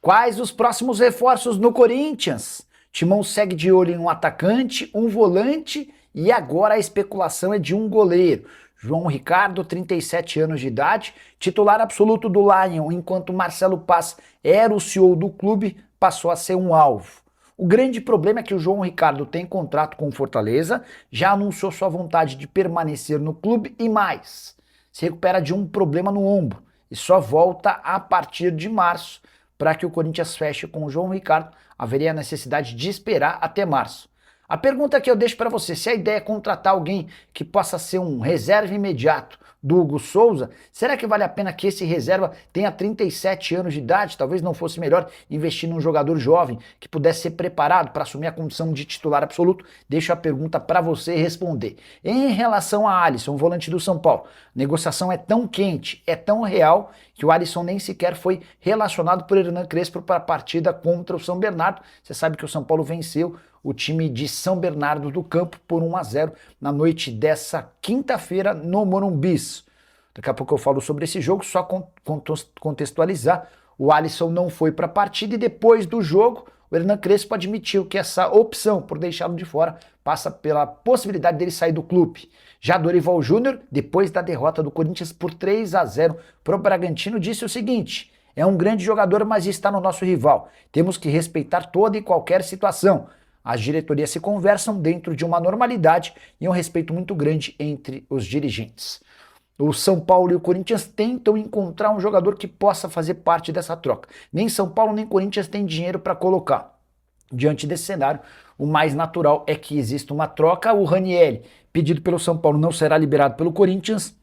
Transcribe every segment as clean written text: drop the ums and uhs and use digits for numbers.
Quais os próximos reforços no Corinthians? Timão segue de olho em um atacante, um volante e agora a especulação é de um goleiro. João Ricardo, 37 anos de idade, titular absoluto do Lion, enquanto Marcelo Paz era o CEO do clube, passou a ser um alvo. O grande problema é que o João Ricardo tem contrato com o Fortaleza, já anunciou sua vontade de permanecer no clube e mais, se recupera de um problema no ombro e só volta a partir de março. Para que o Corinthians feche com o João Ricardo, haveria a necessidade de esperar até março. A pergunta que eu deixo para você, se a ideia é contratar alguém que possa ser um reserva imediato do Hugo Souza, será que vale a pena que esse reserva tenha 37 anos de idade? Talvez não fosse melhor investir num jogador jovem que pudesse ser preparado para assumir a condição de titular absoluto? Deixo a pergunta para você responder. Em relação a Alisson, volante do São Paulo, a negociação é tão quente, é tão real, que o Alisson nem sequer foi relacionado por Hernan Crespo para a partida contra o São Bernardo. Você sabe que o São Paulo venceu o time de São Bernardo do Campo por 1-0 na noite dessa quinta-feira no Morumbi. Daqui a pouco eu falo sobre esse jogo, só contextualizar. O Alisson não foi para a partida e depois do jogo o Hernan Crespo admitiu que essa opção por deixá-lo de fora passa pela possibilidade dele sair do clube. Já Dorival Júnior, depois da derrota do Corinthians por 3-0 para o Bragantino, disse o seguinte: é um grande jogador, mas está no nosso rival. Temos que respeitar toda e qualquer situação. As diretorias se conversam dentro de uma normalidade e um respeito muito grande entre os dirigentes. O São Paulo e o Corinthians tentam encontrar um jogador que possa fazer parte dessa troca. Nem São Paulo nem Corinthians têm dinheiro para colocar. Diante desse cenário, o mais natural é que exista uma troca. O Ranieri, pedido pelo São Paulo, não será liberado pelo Corinthians.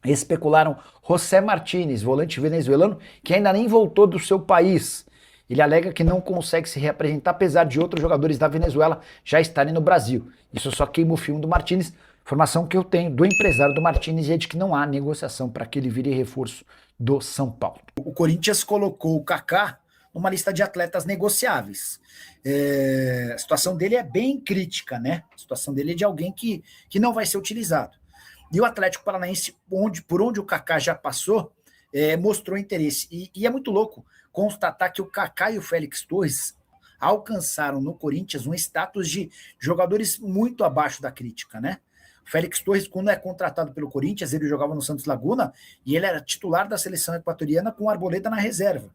Especularam José Martínez, volante venezuelano, que ainda nem voltou do seu país. Ele alega que não consegue se reapresentar, apesar de outros jogadores da Venezuela já estarem no Brasil. Isso só queima o filme do Martínez. Informação que eu tenho do empresário do Martínez é de que não há negociação para que ele vire reforço do São Paulo. O Corinthians colocou o Kaká numa lista de atletas negociáveis. A situação dele é bem crítica, né? A situação dele é de alguém que não vai ser utilizado. E o Atlético Paranaense, por onde o Kaká já passou, mostrou interesse. E é muito louco constatar que o Kaká e o Félix Torres alcançaram no Corinthians um status de jogadores muito abaixo da crítica, né? O Félix Torres, quando é contratado pelo Corinthians, ele jogava no Santos Laguna e ele era titular da seleção equatoriana com o Arboleda na reserva.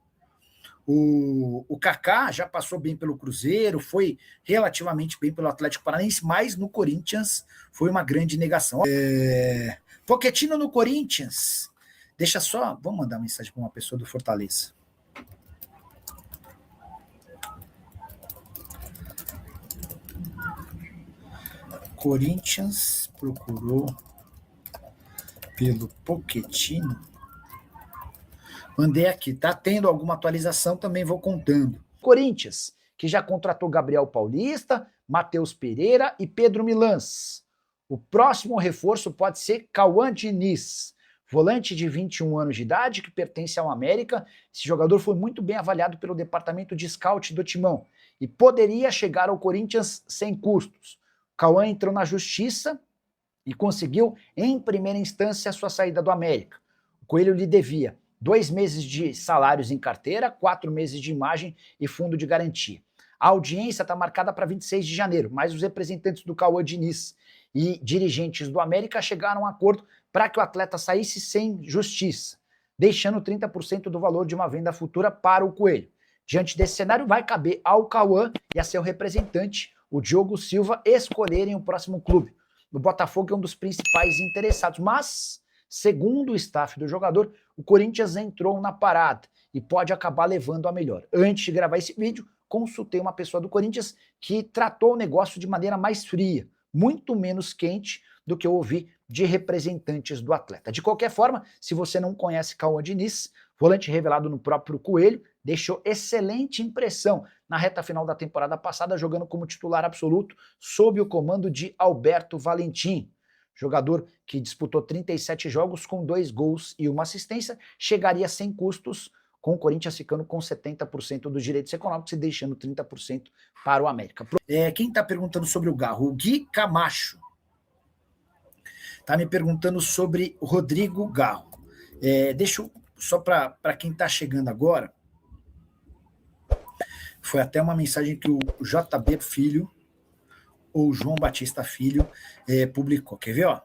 O Kaká já passou bem pelo Cruzeiro, foi relativamente bem pelo Atlético Paranaense, mas no Corinthians foi uma grande negação. Pochettino no Corinthians. Deixa só, vamos mandar uma mensagem para uma pessoa do Fortaleza. Corinthians procurou pelo Pochettino. Mandei aqui, tá tendo alguma atualização, também vou contando. Corinthians, que já contratou Gabriel Paulista, Matheus Pereira e Pedro Milans. O próximo reforço pode ser Cauã Diniz, volante de 21 anos de idade, que pertence ao América. Esse jogador foi muito bem avaliado pelo departamento de scout do Timão e poderia chegar ao Corinthians sem custos. Cauã entrou na justiça e conseguiu, em primeira instância, a sua saída do América. O Coelho lhe devia 2 meses de salários em carteira, 4 meses de imagem e fundo de garantia. A audiência está marcada para 26 de janeiro, mas os representantes do Cauã Diniz e dirigentes do América chegaram a um acordo para que o atleta saísse sem justiça, deixando 30% do valor de uma venda futura para o Coelho. Diante desse cenário, vai caber ao Cauã e a seu representante, o Diogo Silva, escolherem o próximo clube. O Botafogo é um dos principais interessados, mas, segundo o staff do jogador, o Corinthians entrou na parada e pode acabar levando a melhor. Antes de gravar esse vídeo, consultei uma pessoa do Corinthians que tratou o negócio de maneira mais fria, muito menos quente do que eu ouvi de representantes do atleta. De qualquer forma, se você não conhece Cauã Diniz, volante revelado no próprio Coelho, deixou excelente impressão na reta final da temporada passada, jogando como titular absoluto sob o comando de Alberto Valentim. Jogador que disputou 37 jogos com 2 gols e 1 assistência, chegaria sem custos, com o Corinthians ficando com 70% dos direitos econômicos e deixando 30% para o América. Quem está perguntando sobre o Garro? O Gui Camacho está me perguntando sobre o Rodrigo Garro. Deixa eu, só para quem está chegando agora, Foi até uma mensagem que o JB Filho, ou João Batista Filho, publicou. Quer ver, ó?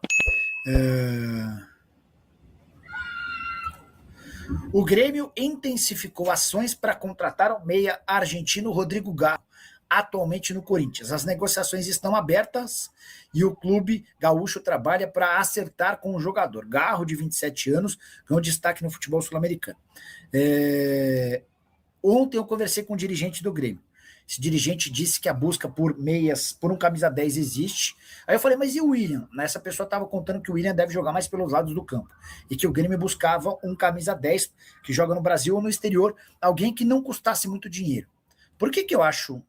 O Grêmio intensificou ações para contratar o meia argentino Rodrigo Garro, atualmente no Corinthians. As negociações estão abertas e o clube gaúcho trabalha para acertar com o jogador. Garro, de 27 anos, ganhou destaque no futebol sul-americano. Ontem eu conversei com um dirigente do Grêmio. Esse dirigente disse que a busca por meias, por um camisa 10 existe. Aí eu falei, mas e o William? Essa pessoa estava contando que o William deve jogar mais pelos lados do campo. E que o Grêmio buscava um camisa 10 que joga no Brasil ou no exterior, alguém que não custasse muito dinheiro. Por que eu acho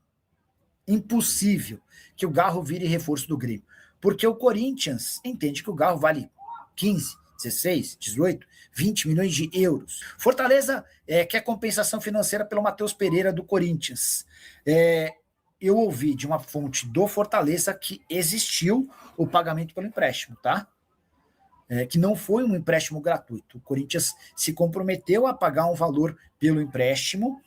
impossível que o Garro vire reforço do Grêmio? Porque o Corinthians entende que o Garro vale 15, 16, 18, 20 milhões de euros. Fortaleza quer compensação financeira pelo Matheus Pereira do Corinthians. Eu ouvi de uma fonte do Fortaleza que existiu o pagamento pelo empréstimo, tá? Que não foi um empréstimo gratuito. O Corinthians se comprometeu a pagar um valor pelo empréstimo.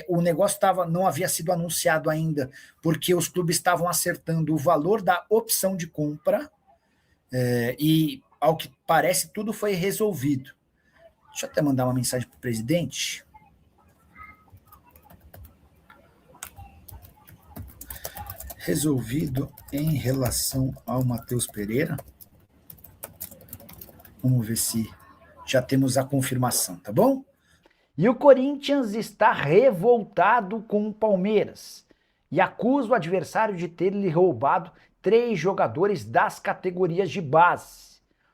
O negócio não havia sido anunciado ainda, porque os clubes estavam acertando o valor da opção de compra, e, ao que parece, tudo foi resolvido. Deixa eu até mandar uma mensagem para o presidente. Resolvido em relação ao Matheus Pereira. Vamos ver se já temos a confirmação, tá bom? E o Corinthians está revoltado com o Palmeiras e acusa o adversário de ter lhe roubado 3 jogadores das categorias de base.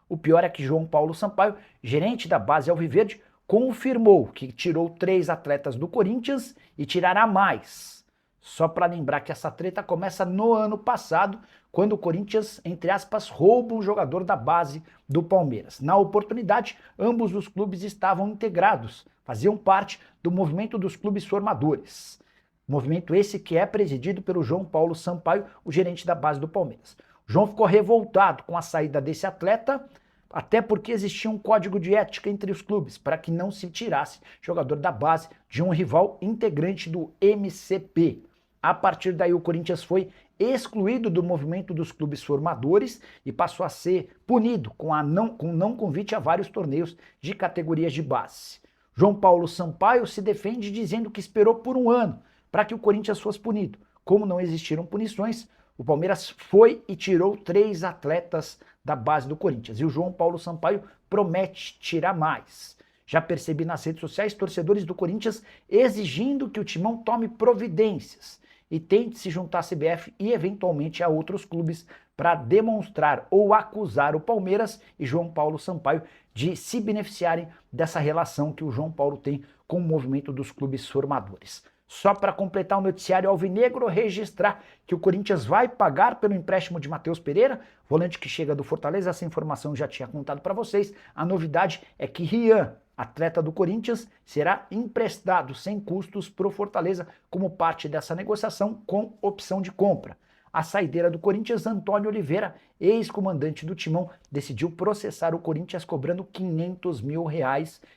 O pior é que João Paulo Sampaio, gerente da base alviverde, confirmou que tirou 3 atletas do Corinthians e tirará mais. Só para lembrar que essa treta começa no ano passado, quando o Corinthians, entre aspas, rouba um jogador da base do Palmeiras. Na oportunidade, ambos os clubes estavam integrados, faziam parte do movimento dos clubes formadores. Movimento esse que é presidido pelo João Paulo Sampaio, o gerente da base do Palmeiras. O João ficou revoltado com a saída desse atleta, até porque existia um código de ética entre os clubes, para que não se tirasse jogador da base de um rival integrante do MCP. A partir daí o Corinthians foi excluído do movimento dos clubes formadores e passou a ser punido com não convite a vários torneios de categorias de base. João Paulo Sampaio se defende dizendo que esperou por um ano para que o Corinthians fosse punido. Como não existiram punições, o Palmeiras foi e tirou 3 atletas da base do Corinthians. E o João Paulo Sampaio promete tirar mais. Já percebi nas redes sociais torcedores do Corinthians exigindo que o Timão tome providências e tente se juntar à CBF e eventualmente a outros clubes para demonstrar ou acusar o Palmeiras e João Paulo Sampaio de se beneficiarem dessa relação que o João Paulo tem com o movimento dos clubes formadores. Só para completar o noticiário alvinegro, registrar que o Corinthians vai pagar pelo empréstimo de Matheus Pereira, volante que chega do Fortaleza. Essa informação eu já tinha contado para vocês. A novidade é que Rian, atleta do Corinthians, será emprestado sem custos para o Fortaleza como parte dessa negociação com opção de compra. A saideira do Corinthians, Antônio Oliveira, ex-comandante do Timão, decidiu processar o Corinthians cobrando R$500 mil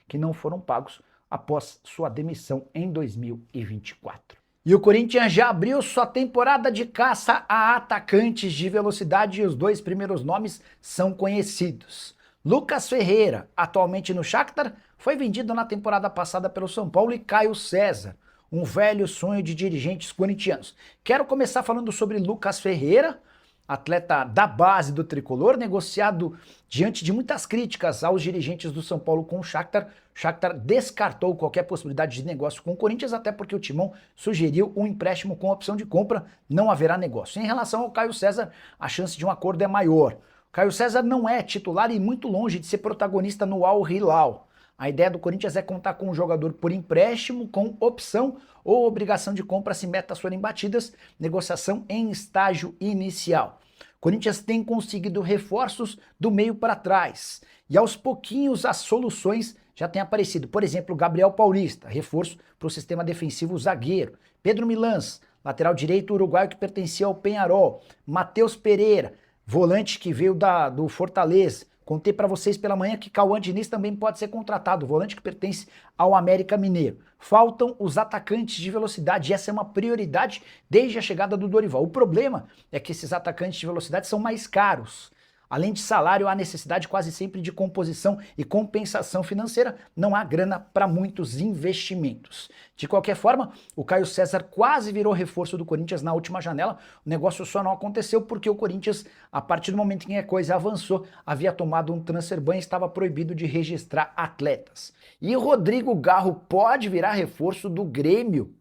que não foram pagos após sua demissão em 2024. E o Corinthians já abriu sua temporada de caça a atacantes de velocidade e os 2 primeiros nomes são conhecidos. Lucas Ferreira, atualmente no Shakhtar, foi vendido na temporada passada pelo São Paulo, e Caio César, um velho sonho de dirigentes corintianos. Quero começar falando sobre Lucas Ferreira, atleta da base do tricolor, negociado diante de muitas críticas aos dirigentes do São Paulo com o Shakhtar. O Shakhtar descartou qualquer possibilidade de negócio com o Corinthians, até porque o Timão sugeriu um empréstimo com opção de compra, não haverá negócio. Em relação ao Caio César, a chance de um acordo é maior. O Caio César não é titular e muito longe de ser protagonista no Al Hilal. A ideia do Corinthians é contar com um jogador por empréstimo, com opção ou obrigação de compra se metas forem batidas, negociação em estágio inicial. O Corinthians tem conseguido reforços do meio para trás e aos pouquinhos as soluções já têm aparecido. Por exemplo, Gabriel Paulista, reforço para o sistema defensivo zagueiro. Pedro Milans, lateral direito uruguaio que pertencia ao Peñarol. Matheus Pereira, volante que veio do Fortaleza. Contei para vocês pela manhã que Cauã Diniz também pode ser contratado, o volante que pertence ao América Mineiro. Faltam os atacantes de velocidade, e essa é uma prioridade desde a chegada do Dorival. O problema é que esses atacantes de velocidade são mais caros. Além de salário, há necessidade quase sempre de composição e compensação financeira, não há grana para muitos investimentos. De qualquer forma, o Caio César quase virou reforço do Corinthians na última janela, o negócio só não aconteceu porque o Corinthians, a partir do momento em que a coisa avançou, havia tomado um transfer ban e estava proibido de registrar atletas. E Rodrigo Garro pode virar reforço do Grêmio.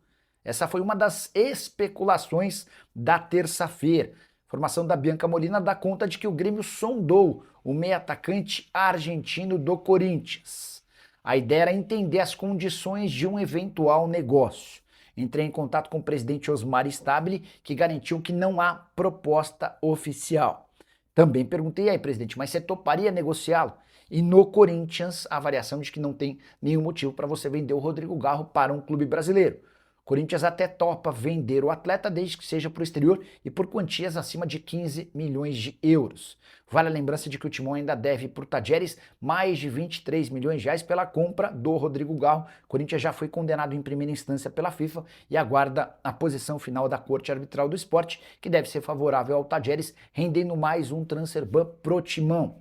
Essa foi uma das especulações da terça-feira. Informação da Bianca Molina dá conta de que o Grêmio sondou o meio-atacante argentino do Corinthians. A ideia era entender as condições de um eventual negócio. Entrei em contato com o presidente Osmar Stabile, que garantiu que não há proposta oficial. Também perguntei aí, presidente, mas você toparia negociá-lo? E no Corinthians, a avaliação de que não tem nenhum motivo para você vender o Rodrigo Garro para um clube brasileiro. Corinthians até topa vender o atleta desde que seja para o exterior e por quantias acima de 15 milhões de euros. Vale a lembrança de que o Timão ainda deve para o Tadjeres mais de 23 milhões de reais pela compra do Rodrigo Garro. Corinthians já foi condenado em primeira instância pela FIFA e aguarda a posição final da Corte Arbitral do Esporte, que deve ser favorável ao Tadjeres, rendendo mais um transfer ban pro Timão.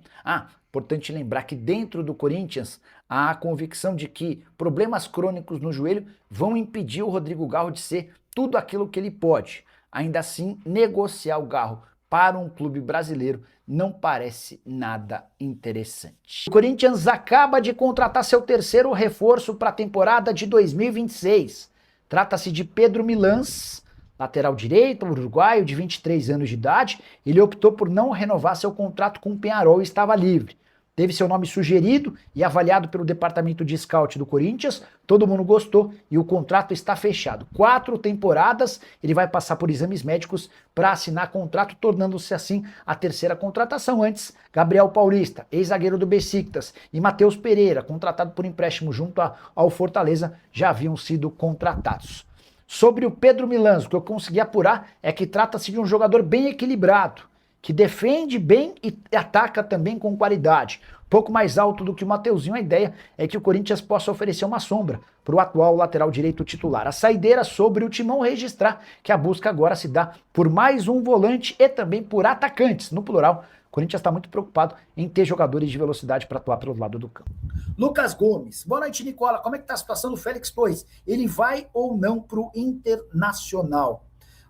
Importante lembrar que dentro do Corinthians há a convicção de que problemas crônicos no joelho vão impedir o Rodrigo Garro de ser tudo aquilo que ele pode. Ainda assim, negociar o Garro para um clube brasileiro não parece nada interessante. O Corinthians acaba de contratar seu terceiro reforço para a temporada de 2026. Trata-se de Pedro Milans, lateral direito, uruguaio de 23 anos de idade. Ele optou por não renovar seu contrato com o Peñarol e estava livre. Teve seu nome sugerido e avaliado pelo departamento de scout do Corinthians, todo mundo gostou e o contrato está fechado. 4 temporadas, ele vai passar por exames médicos para assinar contrato, tornando-se assim a terceira contratação. Antes, Gabriel Paulista, ex-zagueiro do Besiktas, e Matheus Pereira, contratado por empréstimo junto ao Fortaleza, já haviam sido contratados. Sobre o Pedro Milans, o que eu consegui apurar é que trata-se de um jogador bem equilibrado, que defende bem e ataca também com qualidade. Pouco mais alto do que o Mateuzinho, a ideia é que o Corinthians possa oferecer uma sombra para o atual lateral direito titular. A saideira sobre o Timão registrar que a busca agora se dá por mais um volante e também por atacantes, no plural. O Corinthians está muito preocupado em ter jogadores de velocidade para atuar pelo lado do campo. Lucas Gomes, boa noite, Nicola. Como é que está a situação do Félix Torres? Ele vai ou não para o Internacional?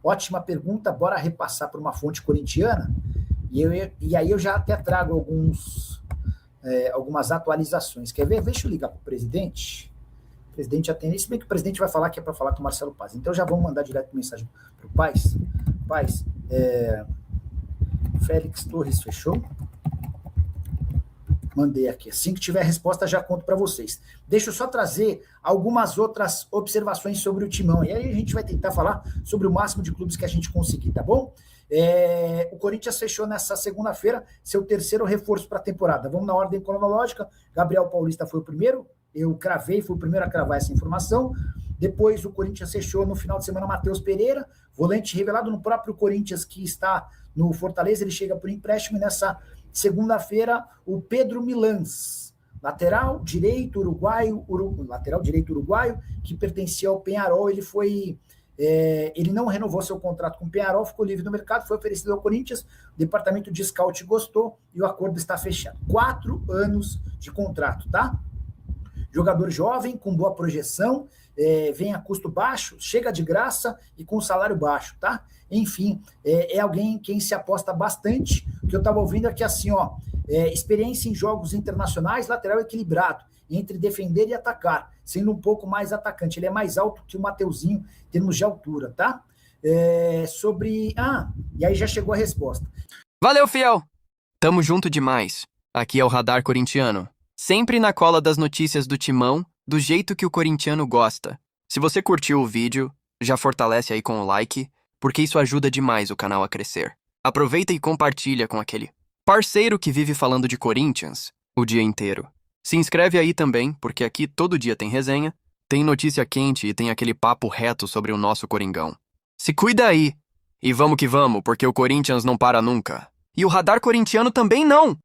Ótima pergunta, bora repassar por uma fonte corintiana, e aí eu já até trago algumas atualizações. Quer ver? Deixa eu ligar para o presidente. O presidente atende, se bem que o presidente vai falar que é para falar com o Marcelo Paz. Então já vamos mandar direto mensagem para o Paz. Paz, Félix Torres fechou? Mandei aqui. Assim que tiver resposta, já conto para vocês. Deixa eu só trazer algumas outras observações sobre o Timão. E aí a gente vai tentar falar sobre o máximo de clubes que a gente conseguir, tá bom? O Corinthians fechou nessa segunda-feira seu terceiro reforço para a temporada. Vamos na ordem cronológica. Gabriel Paulista foi o primeiro. Eu cravei, fui o primeiro a cravar essa informação. Depois o Corinthians fechou no final de semana Matheus Pereira, volante revelado no próprio Corinthians, que está no Fortaleza. Ele chega por empréstimo e nessa segunda-feira, o Pedro Milans, lateral direito uruguaio, que pertencia ao Peñarol. Ele não renovou seu contrato com o Peñarol, ficou livre no mercado, foi oferecido ao Corinthians, o departamento de scout gostou e o acordo está fechado. 4 anos de contrato, tá? Jogador jovem, com boa projeção, vem a custo baixo, chega de graça e com salário baixo, tá? Enfim, é alguém em quem se aposta bastante. O que eu estava ouvindo aqui assim, experiência em jogos internacionais, lateral equilibrado, entre defender e atacar, sendo um pouco mais atacante. Ele é mais alto que o Mateuzinho em termos de altura, tá? E aí já chegou a resposta. Valeu, fiel! Tamo junto demais. Aqui é o Radar Corintiano. Sempre na cola das notícias do Timão, do jeito que o corintiano gosta. Se você curtiu o vídeo, já fortalece aí com o like, porque isso ajuda demais o canal a crescer. Aproveita e compartilha com aquele parceiro que vive falando de Corinthians o dia inteiro. Se inscreve aí também, porque aqui todo dia tem resenha, tem notícia quente e tem aquele papo reto sobre o nosso Coringão. Se cuida aí! E vamos que vamos, porque o Corinthians não para nunca. E o Radar Corintiano também não!